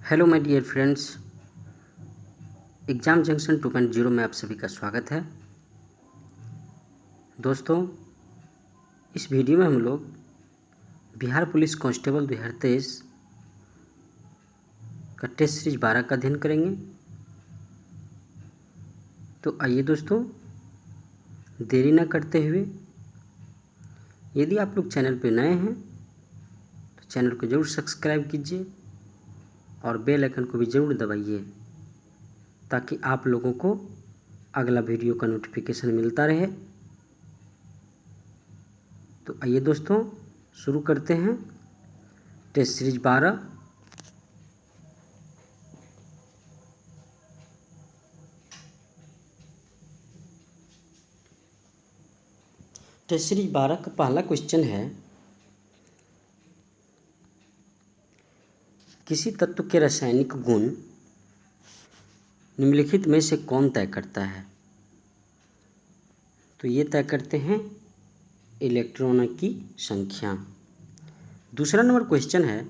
Hello my dear friends, exam junction 2.0 में आप सभी का स्वागत है। दोस्तों, इस वीडियो में हम लोग बिहार पुलिस कांस्टेबल 2023 का टेस्ट सीरीज 12 का अध्ययन करेंगे। तो आइए दोस्तों, देरी न करते हुए, यदि आप लोग चैनल पर नए हैं तो चैनल को ज़रूर सब्सक्राइब कीजिए और बेल आइकन को भी ज़रूर दबाइए ताकि आप लोगों को अगला वीडियो का नोटिफिकेशन मिलता रहे। तो आइए दोस्तों, शुरू करते हैं टेस्ट सीरीज 12। टेस्ट सीरीज 12 का पहला क्वेश्चन है, किसी तत्व के रासायनिक गुण निम्नलिखित में से कौन तय करता है? तो ये तय करते हैं इलेक्ट्रॉनों की संख्या। दूसरा नंबर क्वेश्चन है,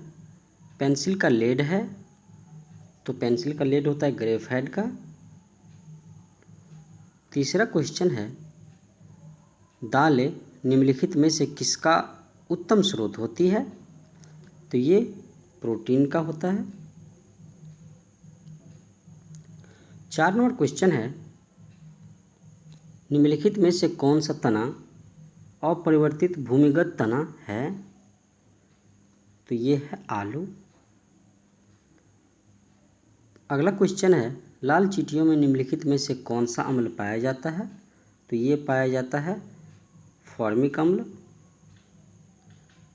पेंसिल का लेड है तो पेंसिल का लेड होता है ग्रेफाइट का। तीसरा क्वेश्चन है, दालें निम्नलिखित में से किसका उत्तम स्रोत होती है? तो ये प्रोटीन का होता है। 4 नंबर क्वेश्चन है, निम्नलिखित में से कौन सा तना अपरिवर्तित भूमिगत तना है? तो ये है आलू। अगला क्वेश्चन है, लाल चींटियों में निम्नलिखित में से कौन सा अम्ल पाया जाता है? तो ये पाया जाता है फॉर्मिक अम्ल।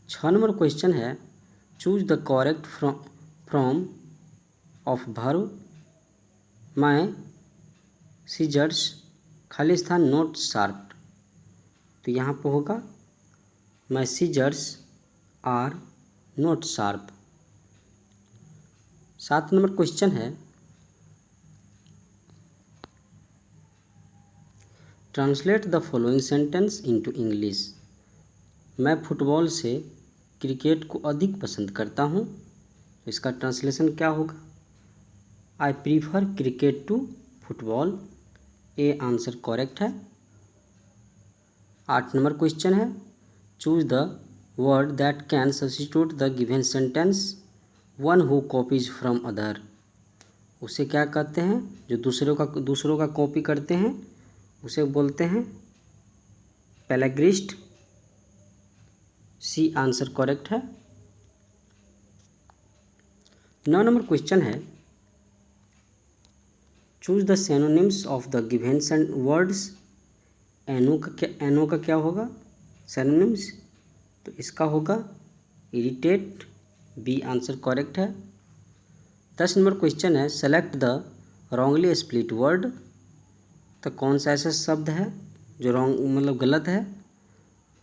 6 नंबर क्वेश्चन है, choose the correct from of verb my scissors खाली स्थान नोट शार्प। तो यहाँ पर होगा my scissors are not sharp. 7 number question है, translate the following sentence into English. मैं फुटबॉल से क्रिकेट को अधिक पसंद करता हूँ। इसका ट्रांसलेशन क्या होगा? I prefer cricket to football. A answer correct है। 8 नंबर क्वेश्चन है, choose the word that can substitute the given sentence one who copies from other. उसे क्या कहते हैं? जो दूसरों का कॉपी करते हैं उसे बोलते हैं पैलाग्रिस्ट। सी आंसर करेक्ट है। 9 नंबर क्वेश्चन है, choose the synonyms of the given words. एनो का क्या होगा सिनोनिम्स? तो इसका होगा इरिटेट। बी आंसर करेक्ट है। 10 नंबर क्वेश्चन है, select the wrongly split word. तो कौन सा ऐसा शब्द है जो रॉन्ग मतलब गलत है?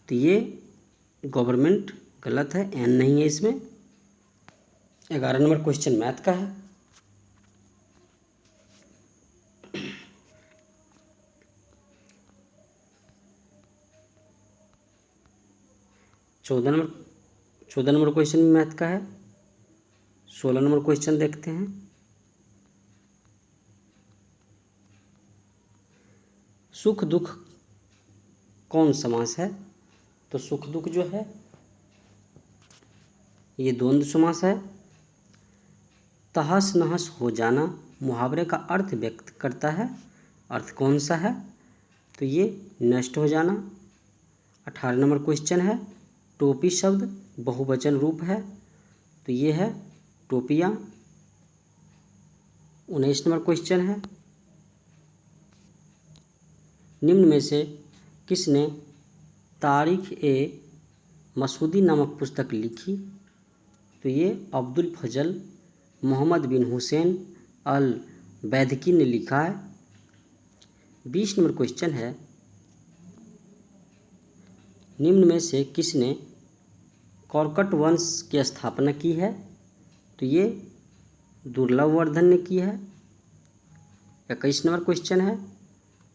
तो ये गवर्नमेंट गलत है, एन नहीं है इसमें। 11 नंबर क्वेश्चन मैथ का है। 14 नंबर क्वेश्चन भी मैथ का है। 16 नंबर क्वेश्चन देखते हैं, सुख दुख कौन समास है? तो सुख दुख जो है ये द्वंद्व समास है। तहस नहस हो जाना मुहावरे का अर्थ व्यक्त करता है, अर्थ कौन सा है? तो ये नष्ट हो जाना। 18 नंबर क्वेश्चन है, टोपी शब्द बहुवचन रूप है। तो ये है टोपियाँ। 19 नंबर क्वेश्चन है, निम्न में से किसने तारीख ए मसूदी नामक पुस्तक लिखी? तो ये अब्दुल फजल मोहम्मद बिन हुसैन अल बैदकी ने लिखा है। 20 नंबर क्वेश्चन है, निम्न में से किसने कॉर्कट वंश की स्थापना की है? तो ये दुर्लभवर्धन ने की है। 21 नंबर क्वेश्चन है,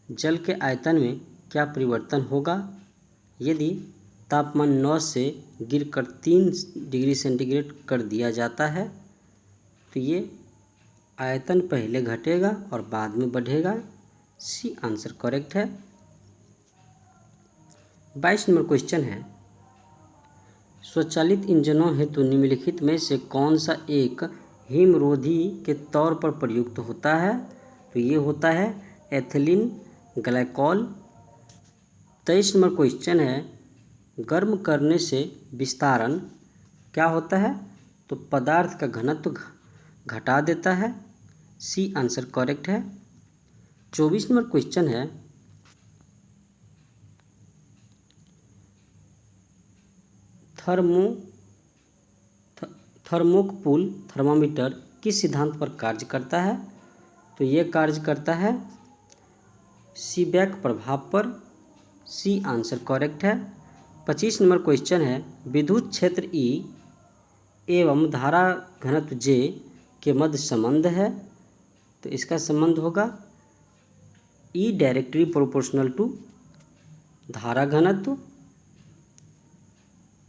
जल के आयतन में क्या परिवर्तन होगा यदि तापमान 9 से गिरकर 3 डिग्री सेंटीग्रेड कर दिया जाता है? तो ये आयतन पहले घटेगा और बाद में बढ़ेगा। सी आंसर करेक्ट है। 22 नंबर क्वेश्चन है, स्वचालित इंजनों हेतु निम्नलिखित में से कौन सा एक हिमरोधी के तौर पर प्रयुक्त होता है? तो ये होता है एथिलीन ग्लाइकॉल। 23 नंबर क्वेश्चन है, गर्म करने से विस्तारण क्या होता है? तो पदार्थ का घनत्व घटा देता है। सी आंसर करेक्ट है। 24 नंबर क्वेश्चन है, थर्मोकपूल थर्मामीटर किस सिद्धांत पर कार्य करता है? तो ये कार्य करता है सीबेक प्रभाव पर। सी आंसर करेक्ट है। 25 नंबर क्वेश्चन है, विद्युत क्षेत्र ई एवं धारा घनत्व जे के मध्य संबंध है। तो इसका संबंध होगा ई डायरेक्टली प्रोपोर्शनल टू धारा घनत्व।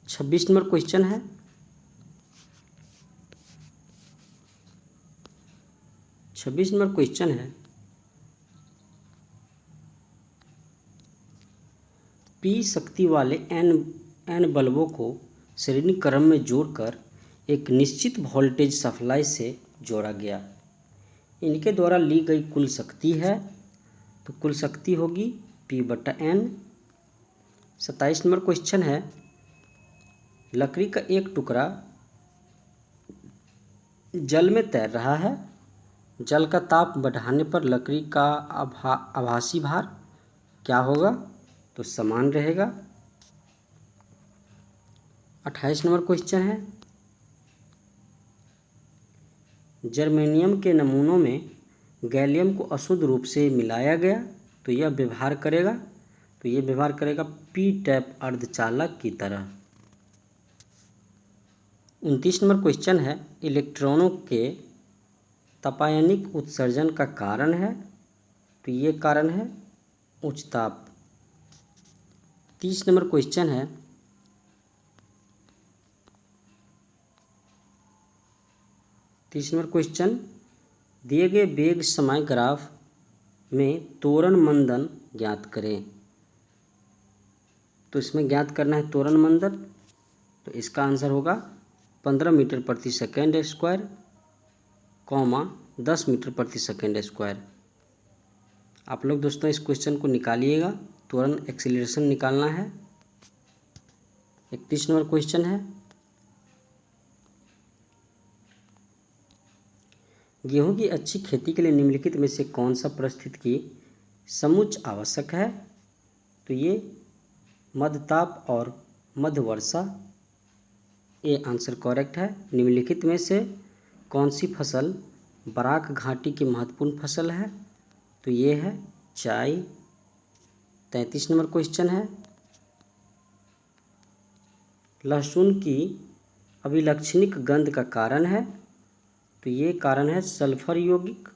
26 नंबर क्वेश्चन है, पी शक्ति वाले एन बल्बों को श्रेणी क्रम में जोड़कर एक निश्चित वोल्टेज सप्लाई से जोड़ा गया। इनके द्वारा ली गई कुल शक्ति है। तो कुल शक्ति होगी P/N। 27 नंबर क्वेश्चन है, लकड़ी का एक टुकड़ा जल में तैर रहा है। जल का ताप बढ़ाने पर लकड़ी का आभासी भार क्या होगा? तो समान रहेगा। 28 नंबर क्वेश्चन है, जर्मेनियम के नमूनों में गैलियम को अशुद्ध रूप से मिलाया गया तो यह व्यवहार करेगा पी टाइप अर्धचालक की तरह। 29 नंबर क्वेश्चन है, इलेक्ट्रॉनों के तपायनिक उत्सर्जन का कारण है। तो ये कारण है उच्च ताप। 30 नंबर क्वेश्चन है, दिए गए वेग समय ग्राफ में त्वरण मंदन ज्ञात करें। तो इसमें ज्ञात करना है त्वरण मंदन। तो इसका आंसर होगा 15 मीटर प्रति सेकेंड स्क्वायर, 10 मीटर प्रति सेकेंड स्क्वायर। आप लोग दोस्तों इस क्वेश्चन को निकालिएगा, त्वरण एक्सीलरेशन निकालना है। 31 नंबर क्वेश्चन है, गेहूं की अच्छी खेती के लिए निम्नलिखित में से कौन सा परिस्थितिकी समुच्चय आवश्यक है? तो ये मध्य ताप और मध्य वर्षा। ये आंसर करेक्ट है। निम्नलिखित में से कौन सी फसल बराक घाटी की महत्वपूर्ण फसल है? तो ये है चाय। 33 नंबर क्वेश्चन है, लहसुन की अभिलक्षणिक गंध का कारण है। तो ये कारण है सल्फर यौगिक।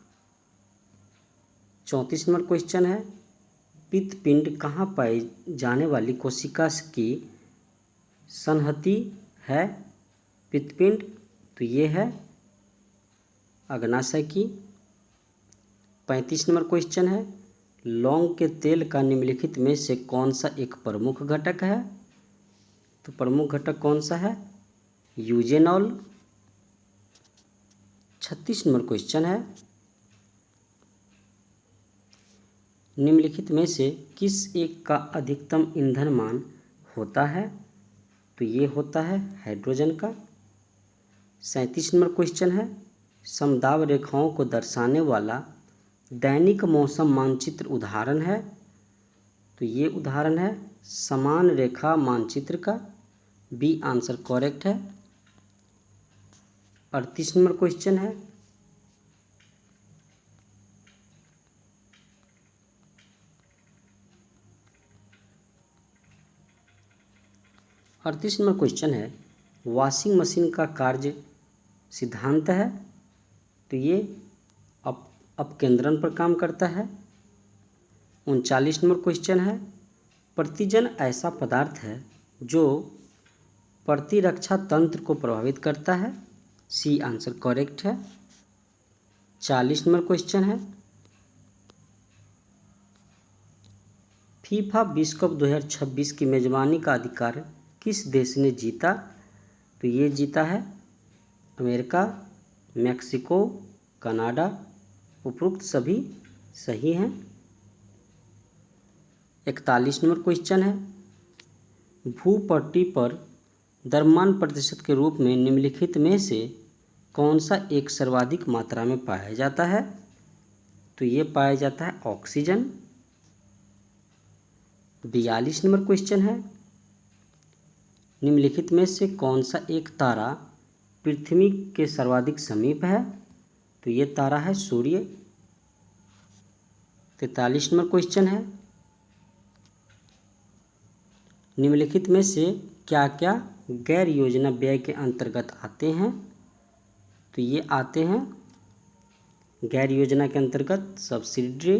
34 नंबर क्वेश्चन है, पित्तपिंड कहाँ पाई जाने वाली कोशिका की संहति है? पित्तपिंड तो ये है अग्नाशय की। 35 नंबर क्वेश्चन है, लौंग के तेल का निम्नलिखित में से कौन सा एक प्रमुख घटक है? तो प्रमुख घटक कौन सा है? यूजेनॉल। 36 नंबर क्वेश्चन है, निम्नलिखित में से किस एक का अधिकतम ईंधन मान होता है? तो ये होता है हाइड्रोजन का। 37 नंबर क्वेश्चन है, समदाब रेखाओं को दर्शाने वाला दैनिक मौसम मानचित्र उदाहरण है। तो ये उदाहरण है समान रेखा मानचित्र का। बी आंसर करेक्ट है। 38 नंबर क्वेश्चन है, वॉशिंग मशीन का कार्य सिद्धांत है। तो ये अपकेंद्रण पर काम करता है। 39 नंबर क्वेश्चन है, प्रतिजन ऐसा पदार्थ है जो प्रतिरक्षा तंत्र को प्रभावित करता है। सी आंसर करेक्ट है। 40 नंबर क्वेश्चन है, फीफा विश्व कप 2026 की मेजबानी का अधिकार किस देश ने जीता? तो ये जीता है अमेरिका, मैक्सिको, कनाडा। उपरोक्त सभी सही हैं। 41 नंबर क्वेश्चन है, भूपट्टी पर द्रव्यमान प्रतिशत के रूप में निम्नलिखित में से कौन सा एक सर्वाधिक मात्रा में पाया जाता है? तो ये पाया जाता है ऑक्सीजन। 42 नंबर क्वेश्चन है, निम्नलिखित में से कौन सा एक तारा पृथ्वी के सर्वाधिक समीप है? तो ये तारा है सूर्य। 43 नंबर क्वेश्चन है, निम्नलिखित में से क्या क्या गैर योजना व्यय के अंतर्गत आते हैं? तो ये आते हैं गैर योजना के अंतर्गत सब्सिडी,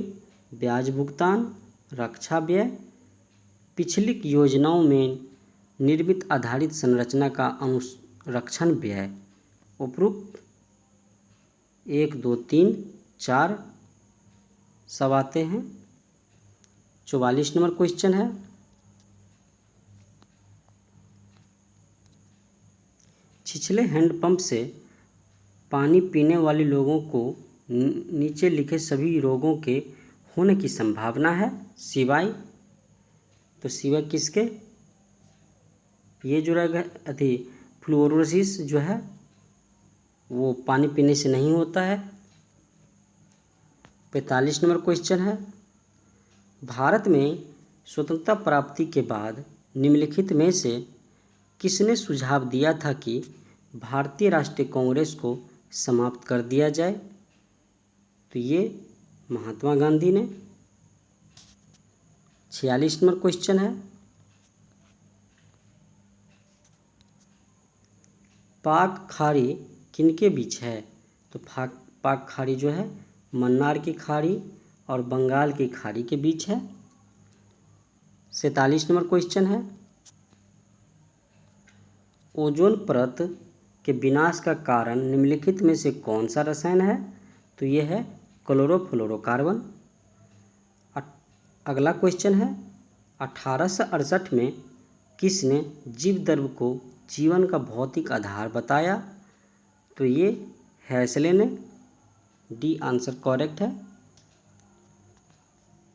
ब्याज भुगतान, रक्षा व्यय, पिछली योजनाओं में निर्मित आधारित संरचना का अनुरक्षण व्यय। उपरोक्त 1, 2, 3, 4 सब आते हैं। 44 नंबर क्वेश्चन है, छिछले हैंडपंप से पानी पीने वाले लोगों को नीचे लिखे सभी रोगों के होने की संभावना है सिवाय, तो सिवाय किसके? ये जो रहेगा फ्लोरोसिस जो है वो पानी पीने से नहीं होता है। 45 नंबर क्वेश्चन है, भारत में स्वतंत्रता प्राप्ति के बाद निम्नलिखित में से किसने सुझाव दिया था कि भारतीय राष्ट्रीय कांग्रेस को समाप्त कर दिया जाए? तो ये महात्मा गांधी ने। 46 नंबर क्वेश्चन है, पाक खाड़ी किनके बीच है? तो पाक खाड़ी जो है मन्नार की खाड़ी और बंगाल की खाड़ी के बीच है। 47 नंबर क्वेश्चन है, ओजोन परत के विनाश का कारण निम्नलिखित में से कौन सा रसायन है? तो ये है क्लोरोफ्लोरोकार्बन। अगला क्वेश्चन है, 1868 में किसने जीव द्रव्य को जीवन का भौतिक आधार बताया? तो ये हेसले ने। डी आंसर करेक्ट है।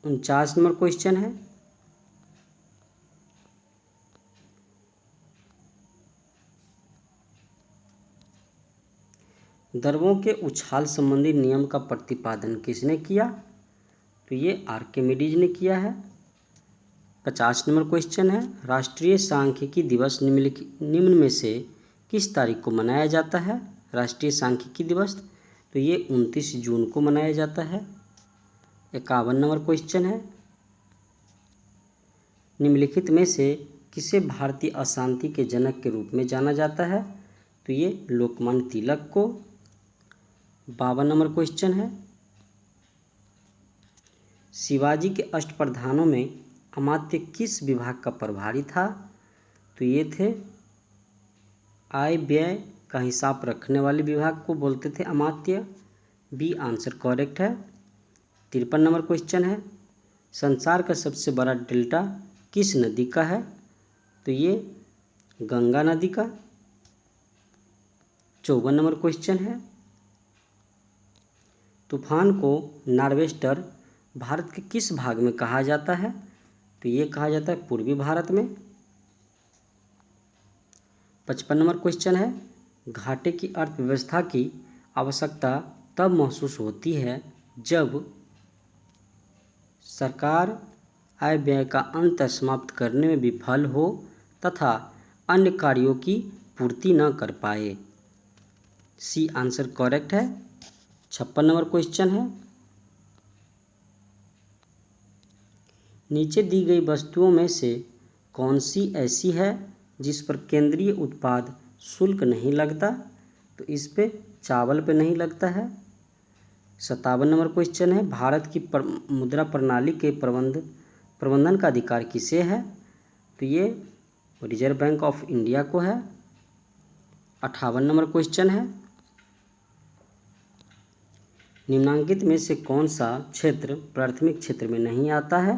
49 नंबर क्वेश्चन है, द्रव्यों के उछाल संबंधी नियम का प्रतिपादन किसने किया? तो ये आर्किमिडीज ने किया है। 50 नंबर क्वेश्चन है, राष्ट्रीय सांख्यिकी दिवस निम्न में से किस तारीख को मनाया जाता है? राष्ट्रीय सांख्यिकी दिवस तो ये 29 जून को मनाया जाता है। 51 नंबर क्वेश्चन है, निम्नलिखित में से किसे भारतीय अशांति के जनक के रूप में जाना जाता है? तो ये लोकमान्य तिलक को। 52 नंबर क्वेश्चन है, शिवाजी के अष्टप्रधानों में अमात्य किस विभाग का प्रभारी था? तो ये थे आय व्यय का हिसाब रखने वाले विभाग को बोलते थे अमात्य। बी आंसर करेक्ट है। 53 नंबर क्वेश्चन है, संसार का सबसे बड़ा डेल्टा किस नदी का है? तो ये गंगा नदी का। 54 नंबर क्वेश्चन है, तूफान को नॉर्वेस्टर भारत के किस भाग में कहा जाता है? तो ये कहा जाता है पूर्वी भारत में। 55 नंबर क्वेश्चन है, घाटे की अर्थव्यवस्था की आवश्यकता तब महसूस होती है जब सरकार आय व्यय का अंतर समाप्त करने में विफल हो तथा अन्य कार्यों की पूर्ति न कर पाए। सी आंसर करेक्ट है। 56 नंबर क्वेश्चन है, नीचे दी गई वस्तुओं में से कौन सी ऐसी है जिस पर केंद्रीय उत्पाद शुल्क नहीं लगता? तो इस पे चावल पे नहीं लगता है। 57 नंबर क्वेश्चन है, भारत की मुद्रा प्रणाली के प्रबंधन का अधिकार किसे है? तो ये रिजर्व बैंक ऑफ इंडिया को है। 58 नंबर क्वेश्चन है, निम्नांकित में से कौन सा क्षेत्र प्राथमिक क्षेत्र में नहीं आता है?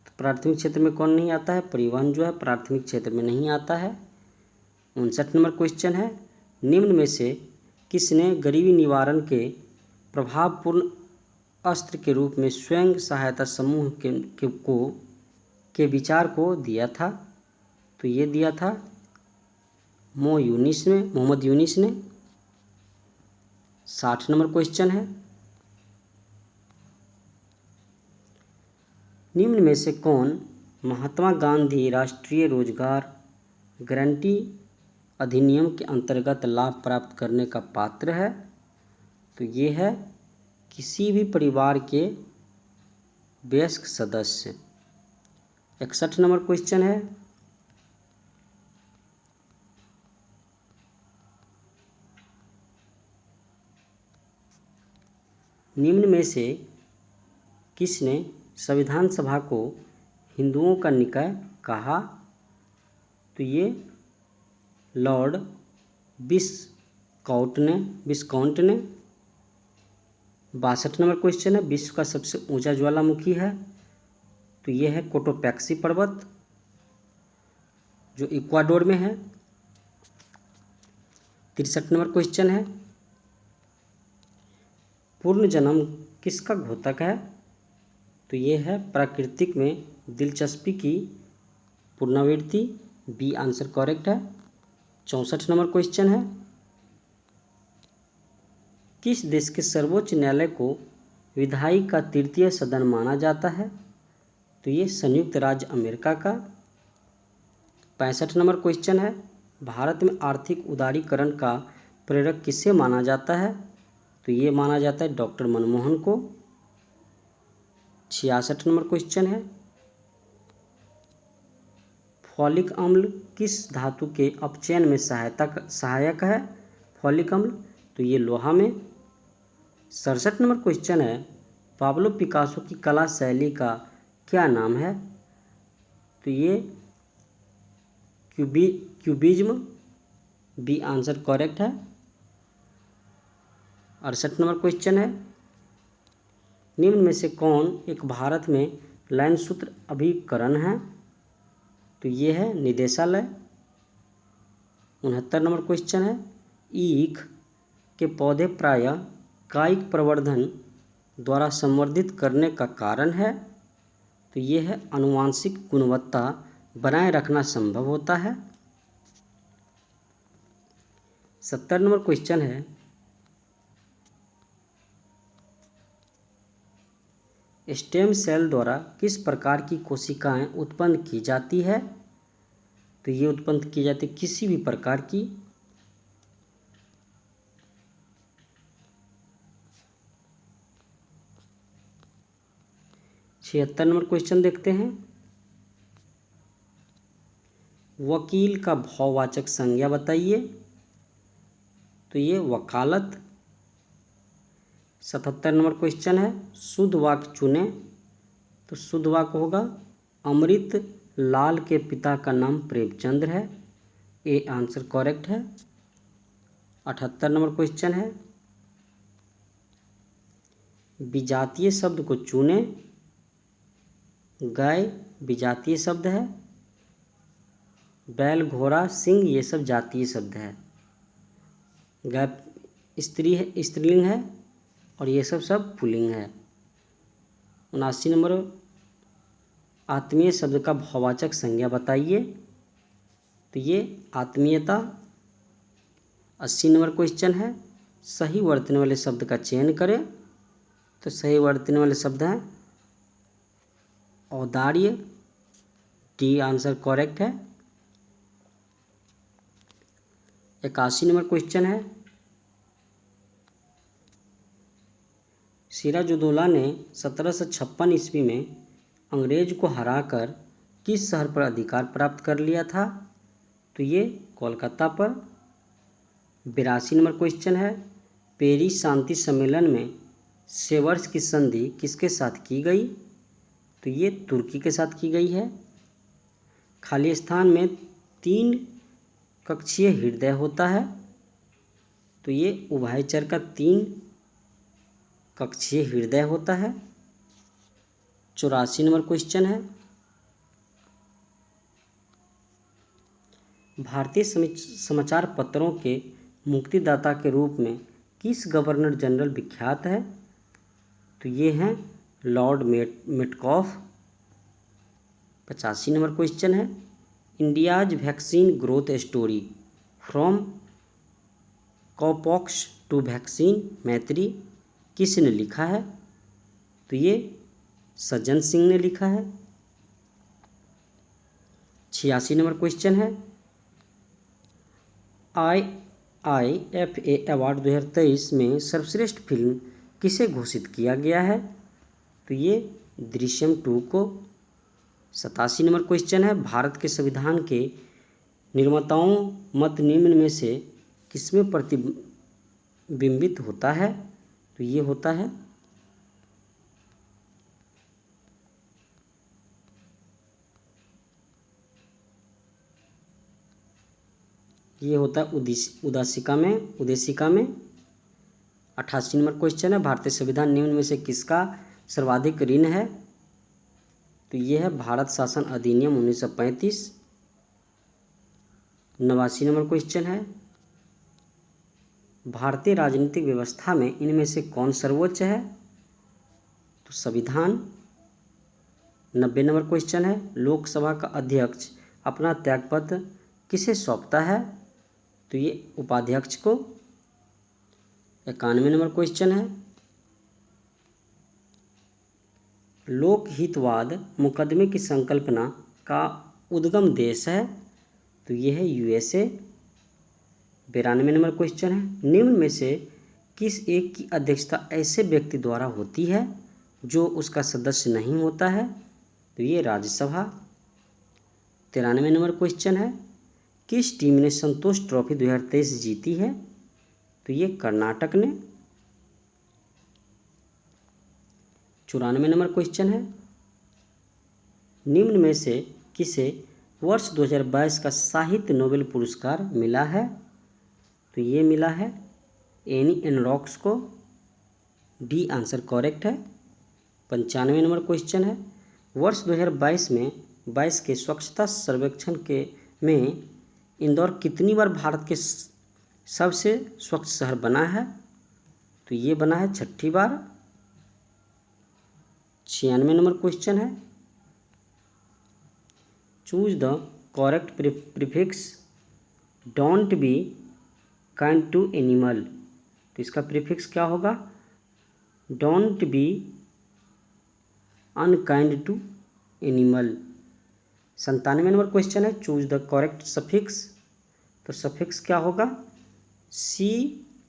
तो प्राथमिक क्षेत्र में कौन नहीं आता है? परिवहन जो है प्राथमिक क्षेत्र में नहीं आता है। 59 नंबर क्वेश्चन है, निम्न में से किसने गरीबी निवारण के प्रभावपूर्ण अस्त्र के रूप में स्वयं सहायता समूह के विचार को दिया था? तो ये दिया था मोहम्मद यूनिस ने। 60 नंबर क्वेश्चन है, निम्न में से कौन महात्मा गांधी राष्ट्रीय रोजगार गारंटी अधिनियम के अंतर्गत लाभ प्राप्त करने का पात्र है? तो ये है किसी भी परिवार के वयस्क सदस्य। 61 नंबर क्वेश्चन है, निम्न में से किसने संविधान सभा को हिंदुओं का निकाय कहा? तो ये लॉर्ड विस्काउंट ने। 62 नंबर क्वेश्चन है, विश्व का सबसे ऊंचा ज्वालामुखी है? तो ये है कोटोपैक्सी पर्वत जो इक्वाडोर में है। 63 नंबर क्वेश्चन है, पूर्ण जन्म किसका घोतक है? तो ये है प्राकृतिक में दिलचस्पी की पुनरावृत्ति। बी आंसर करेक्ट है। 64 नंबर क्वेश्चन है, किस देश के सर्वोच्च न्यायालय को विधायी का तृतीय सदन माना जाता है? तो ये संयुक्त राज्य अमेरिका का। 65 नंबर क्वेश्चन है, भारत में आर्थिक उदारीकरण का प्रेरक किसे माना जाता है? तो ये माना जाता है डॉक्टर मनमोहन को। 66 नंबर क्वेश्चन है, फॉलिक अम्ल किस धातु के अपचयन में सहायक है? फॉलिक अम्ल तो ये लोहा में। 67 नंबर क्वेश्चन है, पाब्लो पिकासो की कला शैली का क्या नाम है? तो ये क्यूबिज्म। बी आंसर करेक्ट है। 68 नंबर क्वेश्चन है, निम्न में से कौन एक भारत में लाइन सूत्र अभिकरण है? तो ये है निदेशालय। 69 नंबर क्वेश्चन है, ईख के पौधे प्रायः कायिक प्रवर्धन द्वारा संवर्धित करने का कारण है? तो ये है आनुवांशिक गुणवत्ता बनाए रखना संभव होता है। 70 नंबर क्वेश्चन है, स्टेम सेल द्वारा किस प्रकार की कोशिकाएं उत्पन्न की जाती है? तो ये उत्पन्न की जाती है किसी भी प्रकार की। 76 नंबर क्वेश्चन देखते हैं, वकील का भाववाचक संज्ञा बताइए। तो ये वकालत। 77 नंबर क्वेश्चन है, शुद्ध वाक्य चुने। तो शुद्ध वाक्य होगा अमृत लाल के पिता का नाम प्रेमचंद्र है। ए आंसर करेक्ट है। 78 नंबर क्वेश्चन है, विजातीय शब्द को चुने। गाय विजातीय शब्द है, बैल घोड़ा सिंह ये सब जातीय शब्द है। गाय स्त्रीलिंग है और ये सब पुल्लिंग है। 79 नंबर, आत्मीय शब्द का भाववाचक संज्ञा बताइए। तो ये आत्मीयता। 80 नंबर क्वेश्चन है, सही वर्तने वाले शब्द का चयन करें। तो सही वर्तने वाले शब्द हैं औदार्य। डी आंसर करेक्ट है। 81 नंबर क्वेश्चन है, सिराजुद्दौला ने 1756 ईस्वी में अंग्रेज को हराकर किस शहर पर अधिकार प्राप्त कर लिया था? तो ये कोलकाता पर। 82 नंबर क्वेश्चन है, पेरिस शांति सम्मेलन में सेवर्स की संधि किसके साथ की गई? तो ये तुर्की के साथ की गई है। खाली स्थान में 3 कक्षीय हृदय होता है? तो ये उभयचर का 3 कक्षीय हृदय होता है। 84 नंबर क्वेश्चन है, भारतीय समाचार पत्रों के मुक्तिदाता के रूप में किस गवर्नर जनरल विख्यात है? तो ये हैं लॉर्ड मेटकॉफ। 85 नंबर क्वेश्चन है, India's vaccine growth story from cowpox to vaccine Maitri किसने लिखा है? तो ये सज्जन सिंह ने लिखा है। 86 नंबर क्वेश्चन है, IIFA अवार्ड 2023 में सर्वश्रेष्ठ फिल्म किसे घोषित किया गया है? तो ये दृश्यम 2 को। 87 नंबर क्वेश्चन है, भारत के संविधान के निर्माताओं मत निम्न में से किसमें प्रतिबिंबित होता है? तो ये होता है उद्देशिका में। 88 नंबर क्वेश्चन है, भारतीय संविधान निम्न में से किसका सर्वाधिक ऋण है? तो ये है भारत शासन अधिनियम 1935। 89 नंबर क्वेश्चन है, भारतीय राजनीतिक व्यवस्था में इनमें से कौन सर्वोच्च है? तो संविधान। 90 नंबर क्वेश्चन है, लोकसभा का अध्यक्ष अपना त्यागपत्र किसे सौंपता है? तो ये उपाध्यक्ष को। 91 नंबर क्वेश्चन है, लोकहितवाद मुकदमे की संकल्पना का उद्गम देश है? तो ये है USA। 92 नंबर क्वेश्चन है, निम्न में से किस एक की अध्यक्षता ऐसे व्यक्ति द्वारा होती है जो उसका सदस्य नहीं होता है? तो ये राज्यसभा। 93 नंबर क्वेश्चन है, किस टीम ने संतोष ट्रॉफी 2023 जीती है? तो ये कर्नाटक ने। 94 नंबर क्वेश्चन है, निम्न में से किसे वर्ष 2022 का साहित्य नोबेल पुरस्कार मिला है? तो ये मिला है एनी एनरॉक्स को। डी आंसर करेक्ट है। 95 नंबर क्वेश्चन है, वर्ष 2022 में 22 के स्वच्छता सर्वेक्षण में इंदौर कितनी बार भारत के सबसे स्वच्छ शहर बना है? तो ये बना है 6ठी बार। 96 नंबर क्वेश्चन है, choose the correct prefix don't be kind to animal. तो इसका प्रीफिक्स क्या होगा? Don't be unkind to animal. 97 number question है, चूज द करेक्ट सफिक्स। तो सफिक्स क्या होगा? See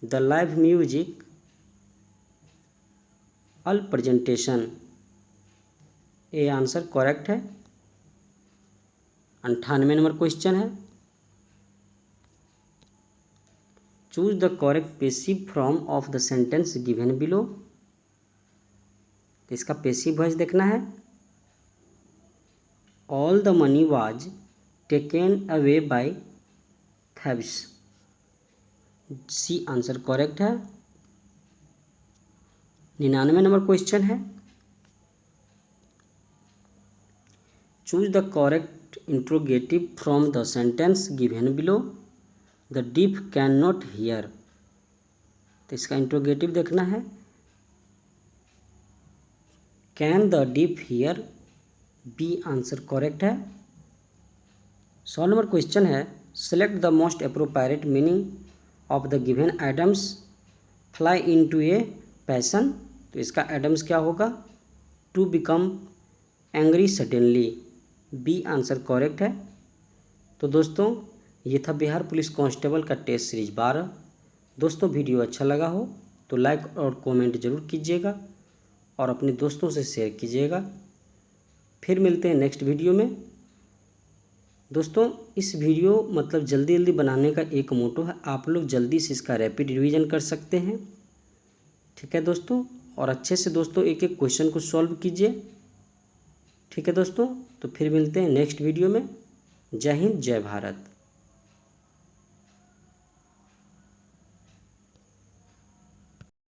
the live music presentation. A answer correct है। 98 number question है, choose the correct passive form of the sentence given below. इसका passive voice देखना है, all the money was taken away by thieves. C answer correct है। 99 number question है, choose the correct interrogative from the sentence given below. The deaf can not hear. तो इसका interrogative देखना है, can the deaf hear. B answer correct है। 100 number question है, select the most appropriate meaning of the given idioms fly into a passion. तो इसका idioms क्या होगा? To become angry suddenly. B answer correct है। तो दोस्तों ये था बिहार पुलिस कांस्टेबल का टेस्ट सीरीज 12। दोस्तों वीडियो अच्छा लगा हो तो लाइक और कमेंट जरूर कीजिएगा और अपने दोस्तों से शेयर कीजिएगा। फिर मिलते हैं नेक्स्ट वीडियो में। दोस्तों इस वीडियो मतलब जल्दी जल्दी बनाने का एक मोटो है, आप लोग जल्दी से इसका रैपिड रिवीजन कर सकते हैं। ठीक है दोस्तों, और अच्छे से दोस्तों एक एक क्वेश्चन को सॉल्व कीजिए। ठीक है दोस्तों, तो फिर मिलते हैं नेक्स्ट वीडियो में। जय हिंद, जय भारत।